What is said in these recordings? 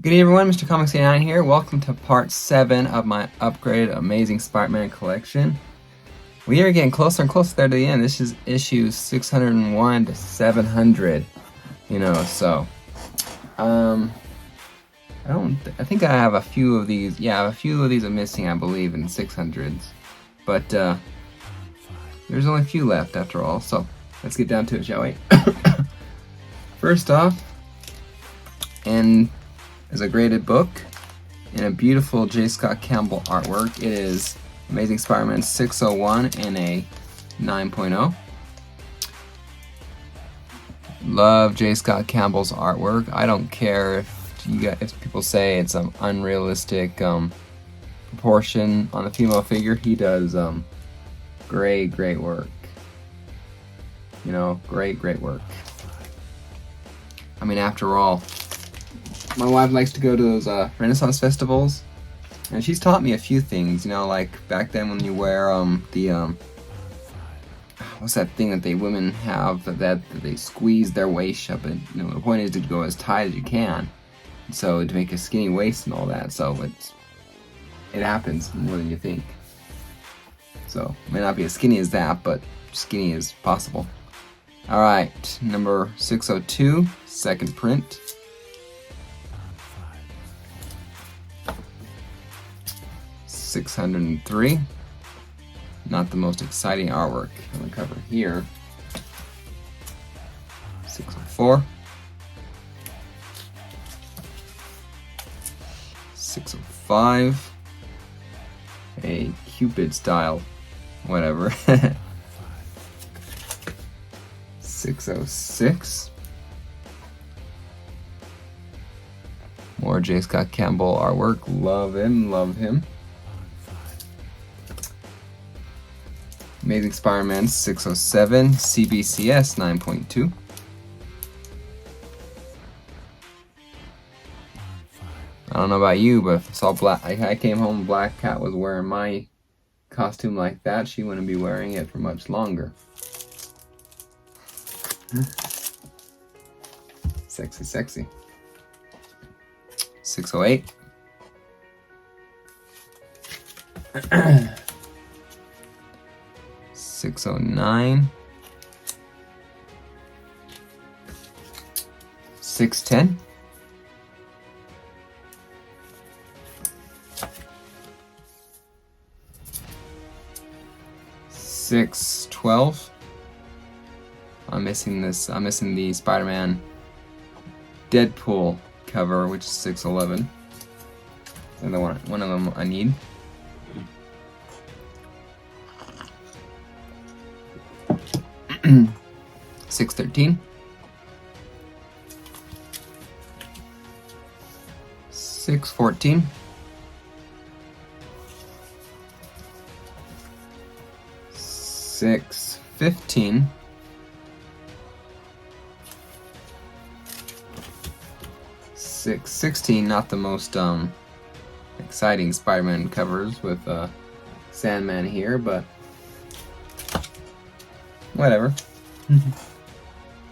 Good evening, everyone. Mr. Comics 89 here. Welcome to part 7 of my upgraded Amazing Spider-Man collection. We are getting closer and closer there to the end. This is issues 601 to 700. So I think I have a few of these. Yeah, I have a few of these are missing, I believe, in 600s. But there's only a few left after all. So let's get down to it, shall we? First off, and is a graded book in a beautiful J. Scott Campbell artwork. It is Amazing Spider-Man 601 in a 9.0. Love J. Scott Campbell's artwork. I don't care if people say it's an unrealistic proportion on the female figure. He does great work. Great work. I mean, after all, my wife likes to go to those Renaissance festivals, and she's taught me a few things. Like back then when you wear what's that thing that women have that they squeeze their waist up, and the point is to go as tight as you can, so to make a skinny waist and all that. So it happens more than you think. So it may not be as skinny as that, but skinny as possible. All right, number 602, second print. 603. Not the most exciting artwork on the cover here. 604. 605. A Cupid style, whatever. 606. More J. Scott Campbell artwork. Love him. Amazing Spider-Man 607, CBCS 9.2. I don't know about you, but if I saw I came home and Black Cat was wearing my costume like that, she wouldn't be wearing it for much longer. Sexy. 608. 609. 610. 612. I'm missing the Spider-Man Deadpool cover, which is 611. And one of them I need. 613. 614. 615. 616. Not the most exciting Spider-Man covers with Sandman here, but whatever.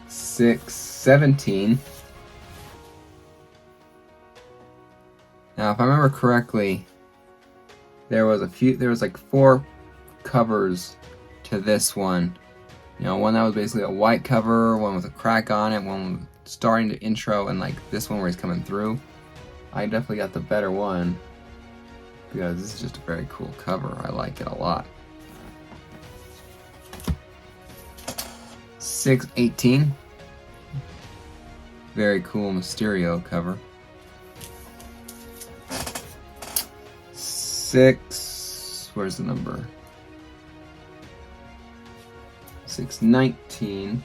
617. Now, if I remember correctly, there was like 4 covers to this one. One that was basically a white cover, one with a crack on it, one starting to intro, and like this one where he's coming through. I definitely got the better one because this is just a very cool cover. I like it a lot. 618. Very cool Mysterio cover. where's the number? 619.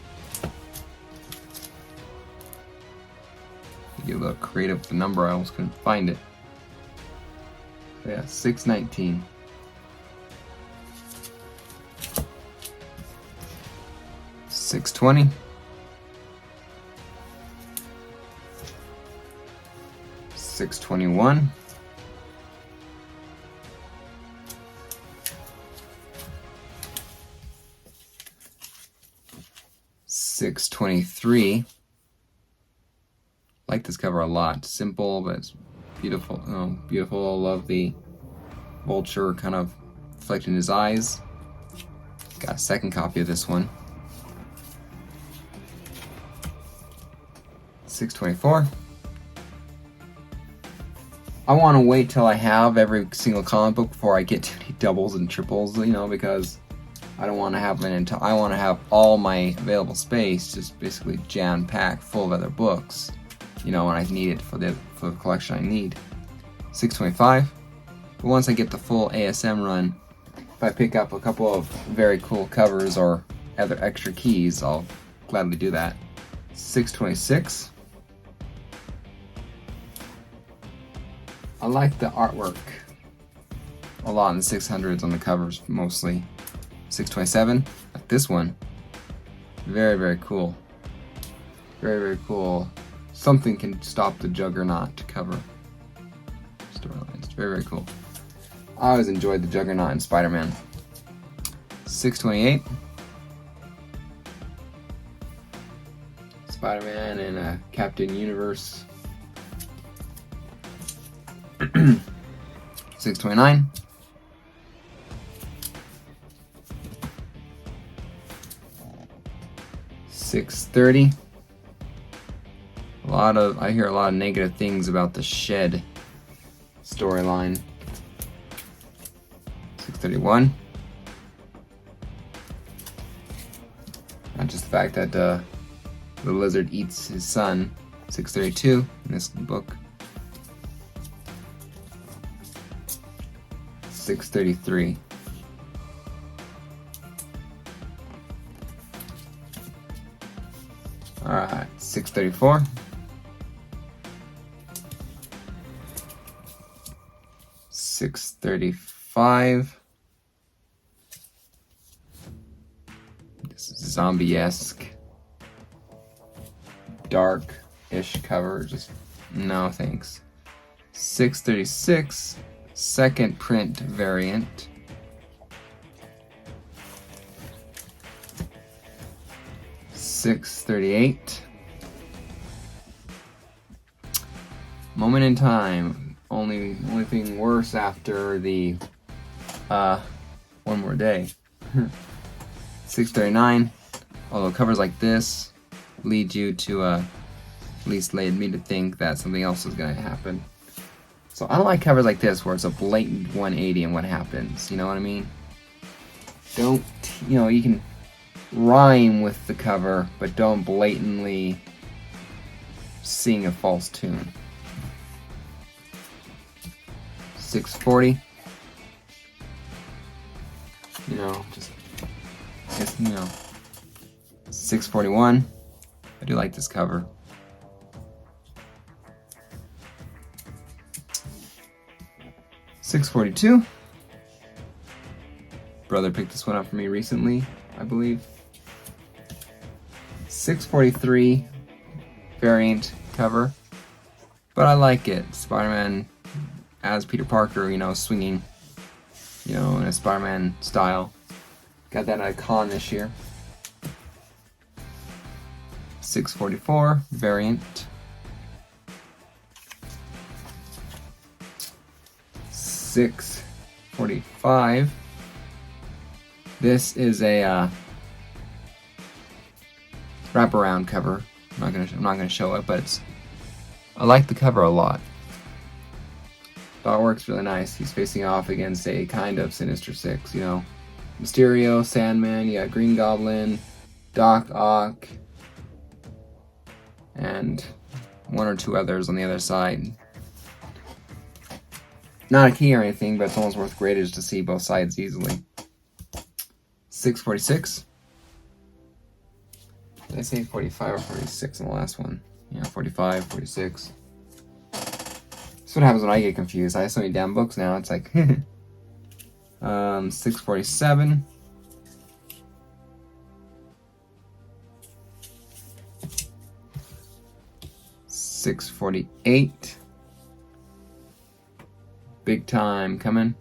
Get a little creative with the number, I almost couldn't find it. So yeah, 619. 620. 621. 623. like this cover a lot. Simple, but it's beautiful. Oh, beautiful. Love the vulture kind of reflecting his eyes. Got a second copy of this one. 624. I want to wait till I have every single comic book before I get too many doubles and triples, you know, because I don't want to have I want to have all my available space just basically jam-packed full of other books, you know, when I need it for the collection I need. 625. But once I get the full ASM run, if I pick up a couple of very cool covers or other extra keys, I'll gladly do that. 626. I like the artwork a lot in the 600s on the covers mostly. 627, like this one. Very, very cool. Very, very cool. Something can stop the Juggernaut cover. Storylines. Very, very cool. I always enjoyed the Juggernaut in Spider-Man. 628. Spider-Man and Captain Universe. 629. $630. I hear a lot of negative things about the Shed storyline. 631. Not just the fact that the lizard eats his son. 632 in this book. 633. Alright, 634. 635. This is zombie-esque, dark-ish cover. Just no thanks. 636. Second print variant. 638. Moment in Time. Only thing worse after the One More Day. 639. Although covers like this lead you to at least led me to think that something else is going to happen. So I don't like covers like this where it's a blatant 180 and what happens. You know what I mean? Don't, you know, you can rhyme with the cover, but don't blatantly sing a false tune. 640. You know, just, you know. 641. I do like this cover. 642. Brother picked this one up for me recently, I believe. 643 variant cover, but I like it. Spider-Man as Peter Parker, you know, swinging, you know, in a Spider-Man style. Got that at a con this year. 644 variant. 645. This is a wraparound cover. I'm not gonna show it, but I like the cover a lot. The artwork's really nice. He's facing off against a kind of Sinister Six, you know. Mysterio, Sandman, you got Green Goblin, Doc Ock, and one or two others on the other side. Not a key or anything, but it's almost worth gradage to see both sides easily. 646. Did I say 45 or 46 in the last one? Yeah, 45, 46. That's what happens when I get confused. I have so many damn books now, it's like... 647. 648. Big time coming.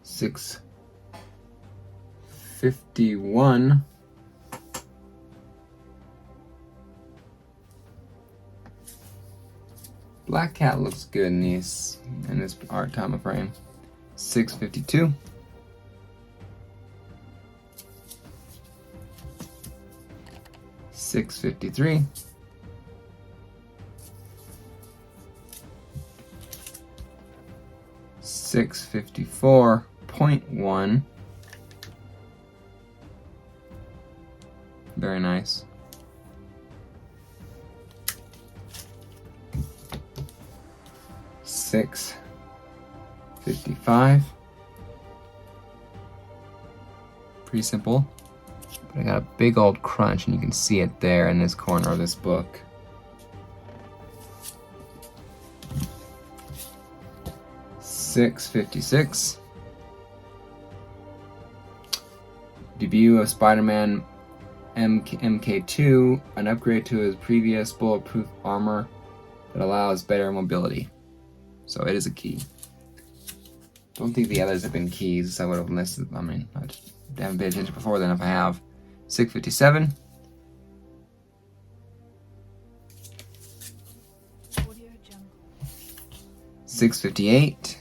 651. Black Cat looks good in this art time frame. 652. 653. 654.1. Very nice. 655. Pretty simple. But I got a big old crunch, and you can see it there in this corner of this book. $6.56. Debut of Spider-Man MK2, an upgrade to his previous bulletproof armor that allows better mobility. So it is a key. Don't think the others have been keys. I would have listed. I mean, I haven't paid attention before then if I have. 657. $6.58.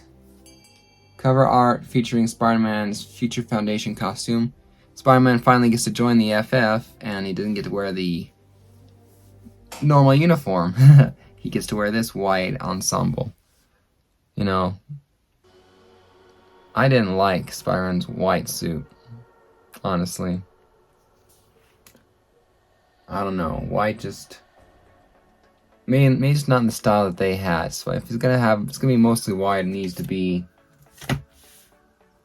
Cover art featuring Spider-Man's future Foundation costume. Spider-Man finally gets to join the FF, and he doesn't get to wear the normal uniform. He gets to wear this white ensemble. You know, I didn't like Spider-Man's white suit, honestly. I don't know, white just... maybe just not in the style that they had. So if it's gonna be mostly white, it needs to be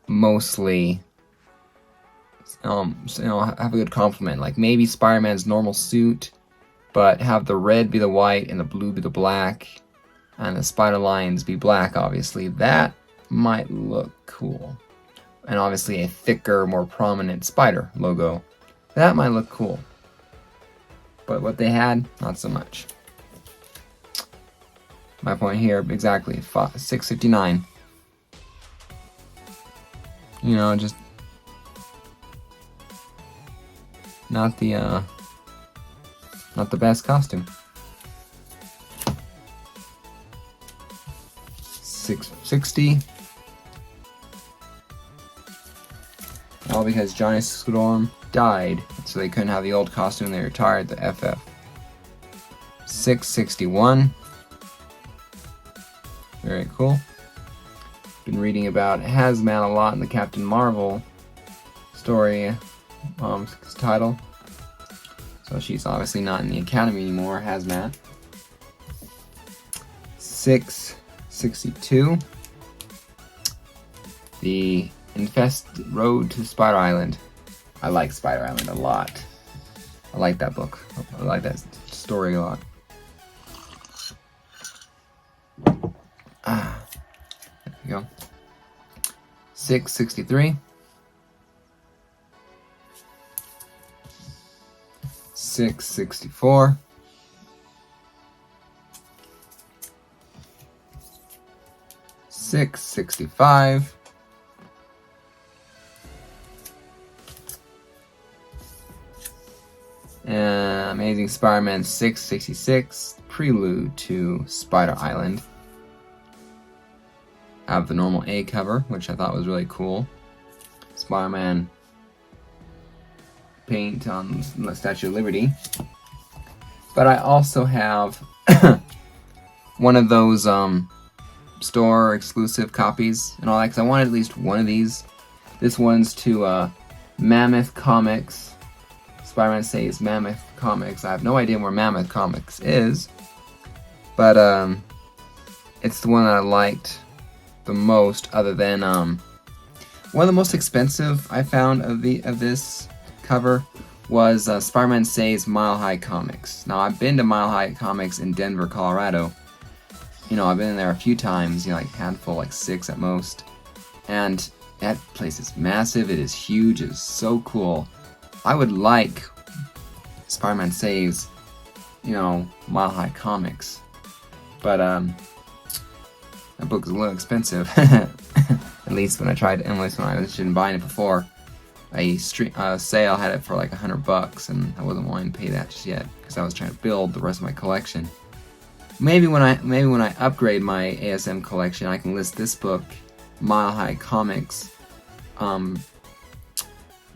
mostly... have a good complement. Like maybe Spider-Man's normal suit, but have the red be the white and the blue be the black, and the spider lines be black, obviously. That might look cool. And obviously a thicker, more prominent spider logo. That might look cool. But what they had, not so much. My point here, exactly, 659. You know, just not the best costume. 660. All because Johnny Storm died, so they couldn't have the old costume. They retired the FF. 661. Very cool. Been reading about Hazmat a lot in the Captain Marvel story title. So she's obviously not in the Academy anymore, Hazmat. 662. The Infest Road to Spider Island. I like Spider Island a lot. I like that book. I like that story a lot. There we go. 663. 664. 665. Amazing Spider-Man 666, Prelude to Spider Island. I have the normal A cover, which I thought was really cool. Spider-Man paint on the Statue of Liberty. But I also have one of those store exclusive copies and all that, because I wanted at least one of these. This one's to Mammoth Comics. Spider-Man Saves Mammoth Comics. I have no idea where Mammoth Comics is, but it's the one that I liked the most, other than one of the most expensive I found of this cover was Spider-Man Saves Mile High Comics. Now I've been to Mile High Comics in Denver, Colorado. You know, I've been in there a few times, you know, like a handful, like 6 at most. And that place is massive, it is huge, it is so cool. I would like Spider-Man Saves, you know, Mile High Comics. But that book is a little expensive. At least when I was buying it before. A sale had it for like $100, and I wasn't wanting to pay that just yet because I was trying to build the rest of my collection. maybe when I upgrade my ASM collection, I can list this book, Mile High Comics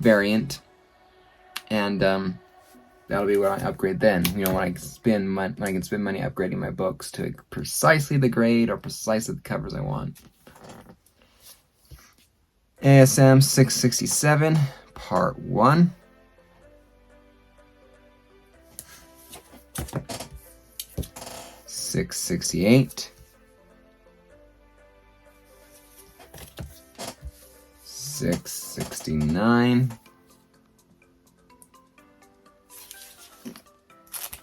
variant, and that'll be where I upgrade then. You know, when I can spend money upgrading my books to precisely the grade or precisely the covers I want. ASM 667, Part 1. $668, $669,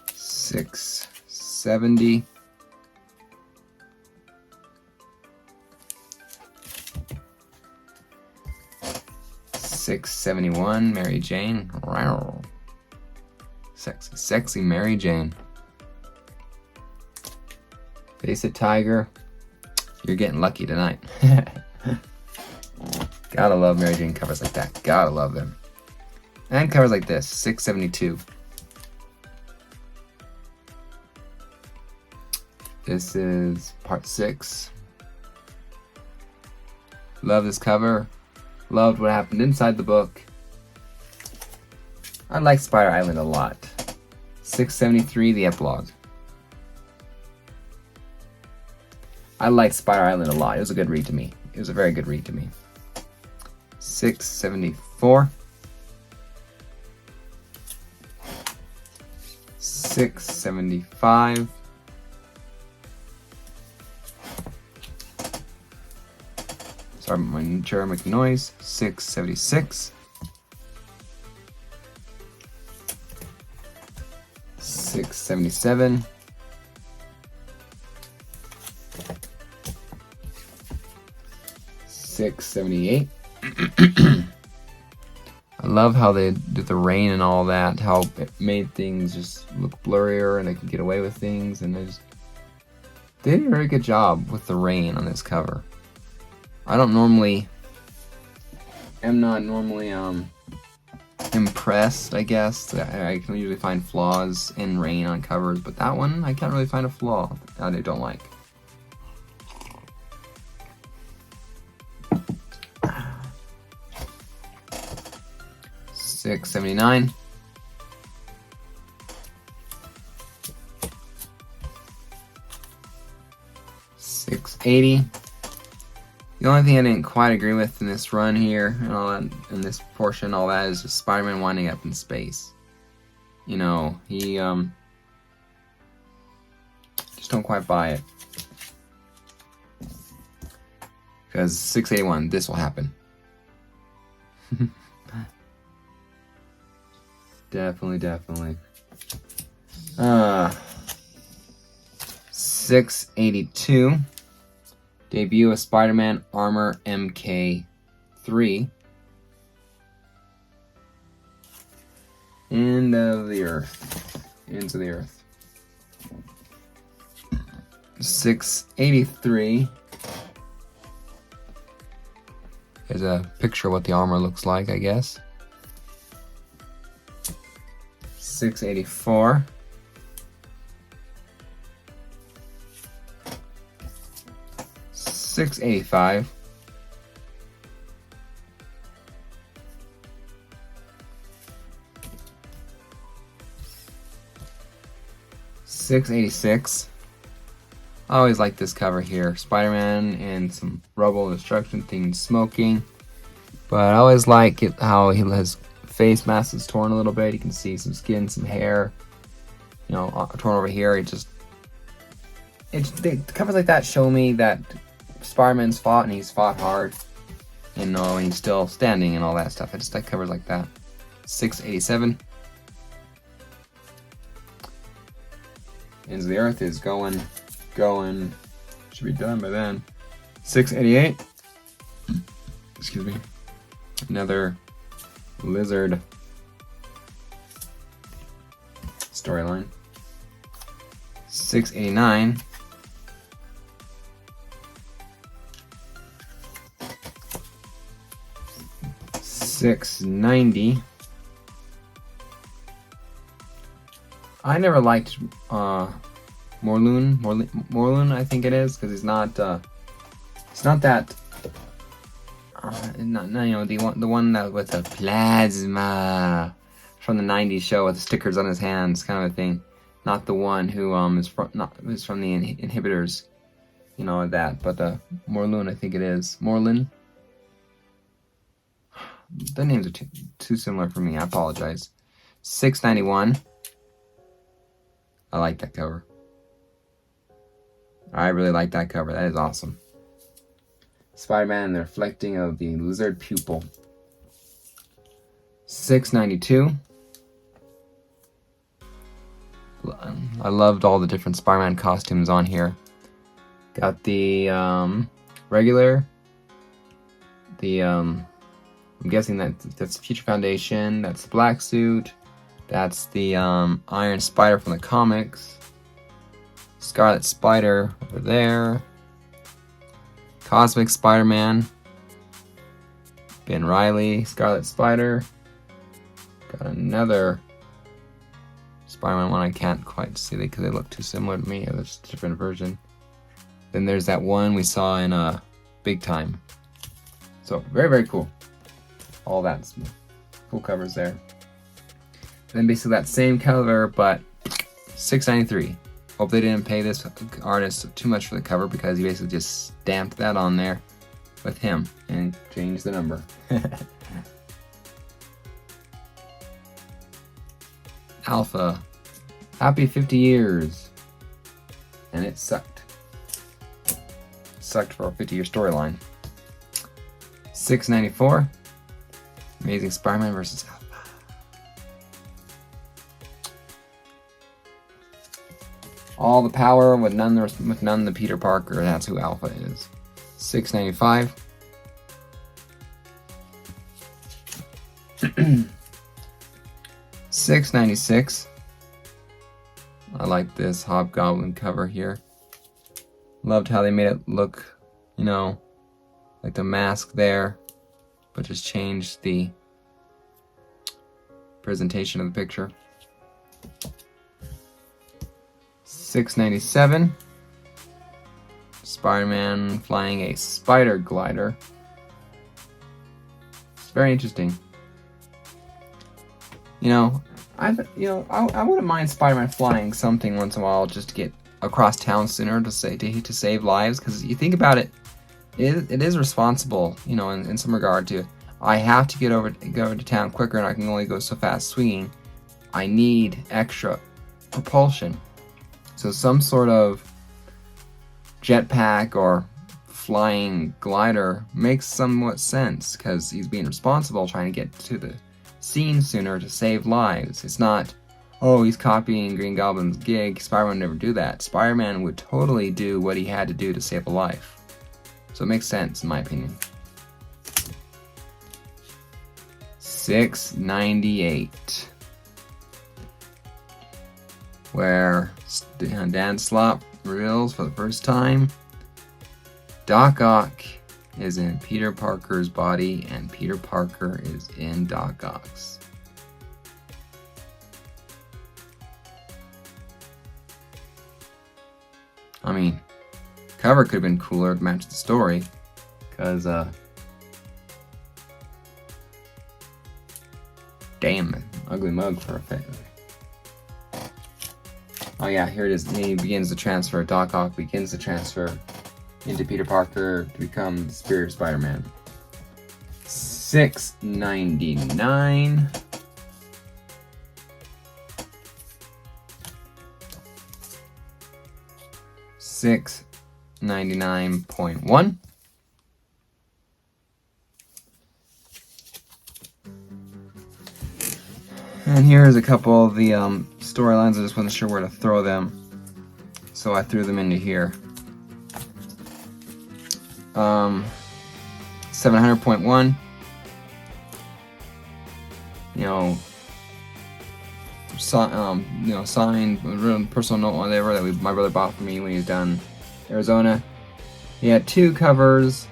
$670, $671, Mary Jane. Wow. Sexy Mary Jane. Face it, Tiger. You're getting lucky tonight. Gotta love Mary Jane covers like that. Gotta love them. And covers like this, $672. This is part 6. Love this cover. Loved what happened inside the book. I like Spider Island a lot. $673, the epilogue. I liked Spider Island a lot. It was a good read to me. It was a very good read to me. $674. $675. Sorry, my chair making noise. $676. $677. $678. I love how they did the rain and all that, how it made things just look blurrier and they could get away with things, and they did a very good job with the rain on this cover. I am not normally impressed, I guess. I can usually find flaws in rain on covers, but that one I can't really find a flaw that I don't like. $679. $680. The only thing I didn't quite agree with in this run here and all that, in this portion, all that, is just Spider-Man winding up in space. You know, he just don't quite buy it. Because 681, this will happen. Definitely. 682. Debut of Spider-Man Armor MK3. End of the Earth. Ends of the Earth. 683. Here's a picture of what the armor looks like, I guess. 684. $685. $686. I always like this cover here. Spider-Man and some rubble destruction things smoking. But I always like it how his face mask is torn a little bit. You can see some skin, some hair. You know, torn over here. The covers like that show me that Spider-Man's fought and he's fought hard. You know, and he's still standing and all that stuff. I just like covers like that. 687. Ends of the Earth is going. Should be done by then. 688. Excuse me. Another Lizard storyline. 689. $690. I never liked Morlun, I think it is, because he's not it's not that not you know, the one that with the plasma from the 90s show with the stickers on his hands kind of a thing. Not the one who is from the inhibitors, you know, that, but Morlun, I think it is. Morlun. The names are too similar for me. I apologize. 691. I like that cover. I really like that cover. That is awesome. Spider-Man, the reflecting of the lizard pupil. 692. I loved all the different Spider-Man costumes on here. Got the regular. I'm guessing that's Future Foundation. That's the black suit. That's the Iron Spider from the comics. Scarlet Spider over there. Cosmic Spider-Man. Ben Reilly, Scarlet Spider. Got another Spider-Man one I can't quite see because they look too similar to me. It's a different version. Then there's that one we saw in Big Time. So very, very cool. All that's cool covers there. Then basically that same cover, but $6.93. Hope they didn't pay this artist too much for the cover because he basically just stamped that on there with him and changed the number. Alpha, happy 50 years. And it sucked. Sucked for a 50-year storyline. $6.94. Amazing Spider-Man versus Alpha. All the power with none the Peter Parker. That's who Alpha is. $6.95. $6.96. I like this Hobgoblin cover here. Loved how they made it look, you know, like the mask there, but just changed the presentation of the picture. $6.97. Spider-Man flying a spider glider. It's very interesting. You know, I wouldn't mind Spider-Man flying something once in a while just to get across town sooner to save lives. Because you think about it, it is responsible. You know, in some regard to, I have to go over to town quicker, and I can only go so fast swinging. I need extra propulsion. So some sort of jetpack or flying glider makes somewhat sense because he's being responsible, trying to get to the scene sooner to save lives. It's not, oh, he's copying Green Goblin's gig. Spider-Man would never do that. Spider-Man would totally do what he had to do to save a life. So it makes sense in my opinion. $6.98. Where Dan Slott reveals for the first time Doc Ock is in Peter Parker's body and Peter Parker is in Doc Ock's. I mean, cover could have been cooler to match the story, because damn, ugly mug for a fit. Oh yeah, here it is. He begins the transfer. Doc Ock begins the transfer into Peter Parker to become the Superior Spider-Man. $6.99. $6.99.1. And here's a couple of the storylines. I just wasn't sure where to throw them, so I threw them into here. 700.1. Signed personal note, whatever, that my brother bought for me when he was down in Arizona. He had two covers.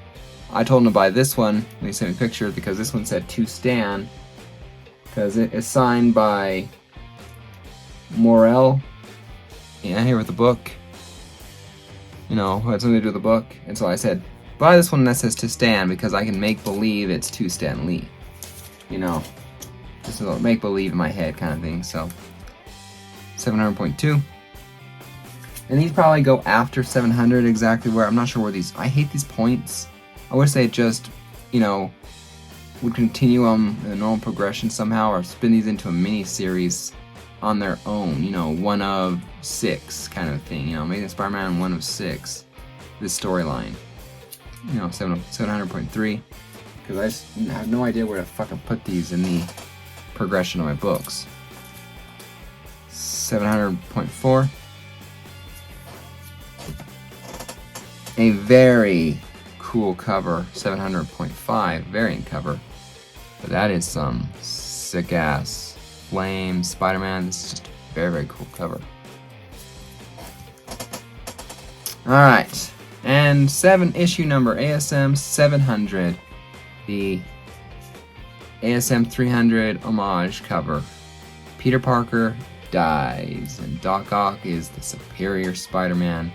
I told him to buy this one when he sent me pictures because this one said "To Stan," because it is signed by Morel. Yeah, here with the book. you know, had something to do with the book. And so I said, buy this one that says to Stan, because I can make believe it's to Stan Lee. You know, just a little make believe in my head kind of thing. So 700.2. And these probably go after 700 exactly where, I'm not sure where these, I hate these points. I wish they just, you know, would continue on the normal progression somehow, or spin these into a mini series on their own, you know, 1 of 6 kind of thing, you know, Amazing Spider-Man 1 of 6, this storyline, you know, 700.3, because I just have no idea where to fucking put these in the progression of my books. 700.4, a very cool cover, 700.5 variant cover, but that is some sick ass Flame Spider-Man. This is just a very, very cool cover. Alright, and 7 issue number ASM 700, the ASM 300 homage cover. Peter Parker dies, and Doc Ock is the superior Spider-Man.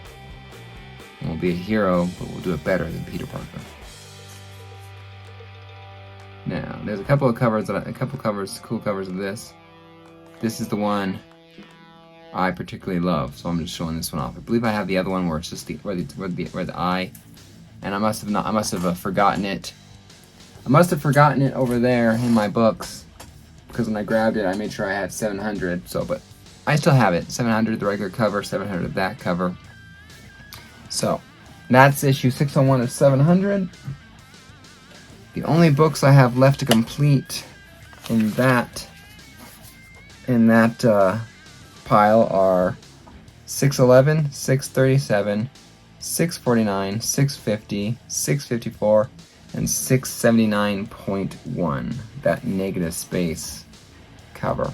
And will be a hero, but we'll do it better than Peter Parker. Now, there's a couple of covers, cool covers of this. This is the one I particularly love, so I'm just showing this one off. I believe I have the other one where it's just where the eye, and I must have forgotten it. I must have forgotten it over there in my books, because when I grabbed it, I made sure I had 700. So, but I still have it. 700 the regular cover, 700 that cover. So that's issue 601 of 700. The only books I have left to complete in that pile are 611, 637, 649, 650, 654, and 679.1. That negative space cover.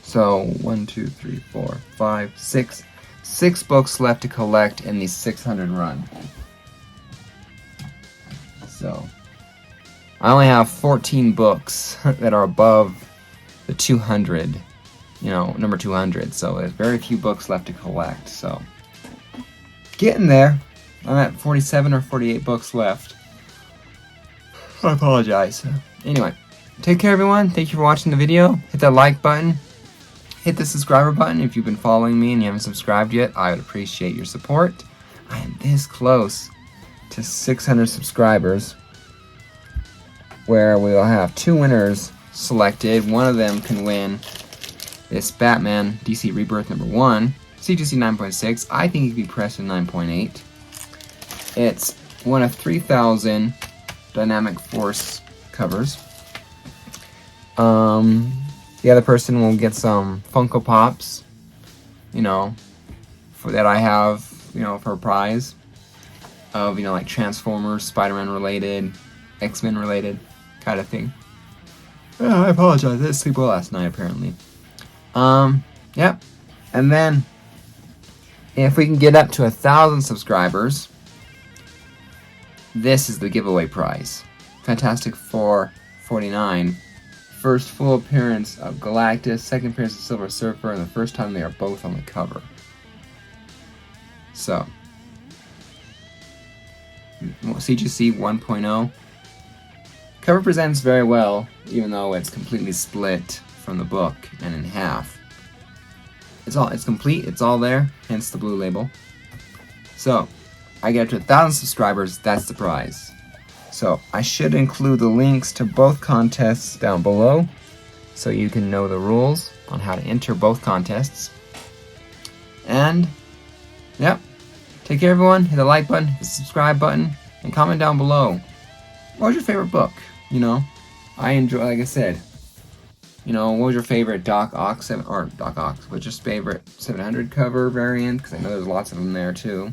So 1, 2, 3, 4, 5, 6. 6 books left to collect in the 600 run. So I only have 14 books that are above the 200, you know, number 200. So there's very few books left to collect. So getting there. I'm at 47 or 48 books left. I apologize. Anyway, take care everyone. Thank you for watching the video. Hit that like button. Hit the subscriber button if you've been following me and you haven't subscribed yet. I would appreciate your support. I am this close to 600 subscribers, where we will have 2 winners selected. One of them can win this Batman DC Rebirth number 1, CGC 9.6. I think it could be pressed in 9.8. It's one of 3,000 Dynamic Force covers. The other person will get some Funko Pops, you know, that I have, you know, for a prize of, you know, like Transformers, Spider-Man related, X-Men related kind of thing. Yeah, I apologize. I didn't sleep well last night, apparently. Yep. And then, if we can get up to 1,000 subscribers, this is the giveaway prize. Fantastic Four 49. First full appearance of Galactus, second appearance of Silver Surfer, and the first time they are both on the cover. So, CGC 1.0. Cover presents very well, even though it's completely split from the book and in half. It's complete, it's all there, hence the blue label. So, I get up to 1,000 subscribers, that's the prize. So, I should include the links to both contests down below, so you can know the rules on how to enter both contests. And, yep, take care everyone, hit the like button, hit the subscribe button, and comment down below. What was your favorite book? You know, I enjoy, like I said, you know, what was your favorite Doc Ock, what's your favorite 700 cover variant? Because I know there's lots of them there too.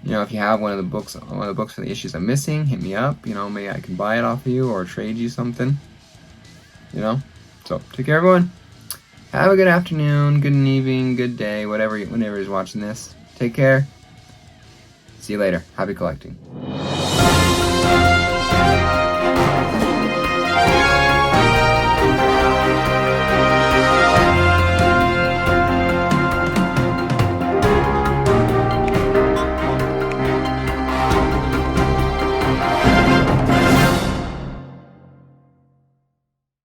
You know, if you have one of the books for the issues I'm missing, hit me up. You know, maybe I can buy it off of you or trade you something. You know? So, take care everyone. Have a good afternoon, good evening, good day, whenever you're watching this. Take care. See you later. Happy collecting.